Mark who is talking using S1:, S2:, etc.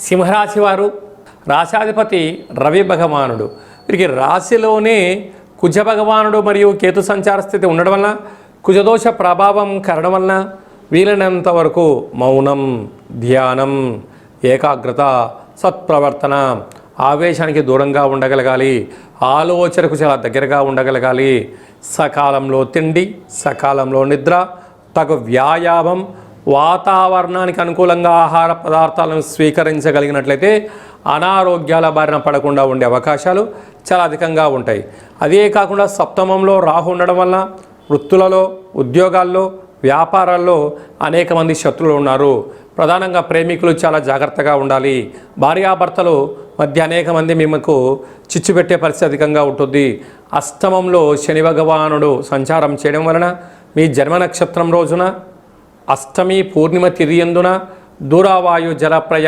S1: సింహరాశి వారు రాశాధిపతి రవి భగవానుడు. వీరికి రాశిలోనే కుజ భగవానుడు మరియు కేతు సంచార స్థితి ఉండడం వలన కుజదోష ప్రభావం కరడం వలన వీలైనంత వరకు మౌనం, ధ్యానం, ఏకాగ్రత, సత్ప్రవర్తన, ఆవేశానికి దూరంగా ఉండగలగాలి, ఆలోచనకు చాలా దగ్గరగా ఉండగలగాలి. సకాలంలో తిండి, సకాలంలో నిద్ర, తగు వ్యాయామం, వాతావరణానికి అనుకూలంగా ఆహార పదార్థాలను స్వీకరించగలిగినట్లయితే అనారోగ్యాల బారిన పడకుండా ఉండే అవకాశాలు చాలా అధికంగా ఉంటాయి. అదే కాకుండా సప్తమంలో రాహు ఉండడం వల్ల వృత్తులలో, ఉద్యోగాల్లో, వ్యాపారాల్లో అనేక మంది శత్రువులు ఉన్నారు. ప్రధానంగా ప్రేమికులు చాలా జాగ్రత్తగా ఉండాలి. భార్యాభర్తలు మధ్య అనేక మంది మీకు చిచ్చు పెట్టే పరిస్థితి అధికంగా ఉంటుంది. అష్టమంలో శని భగవానుడు సంచారం చేయడం వలన మీ జన్మ నక్షత్రం రోజున అష్టమి పూర్ణిమ తిథి యందున దూరావాయు జల ప్రయాణం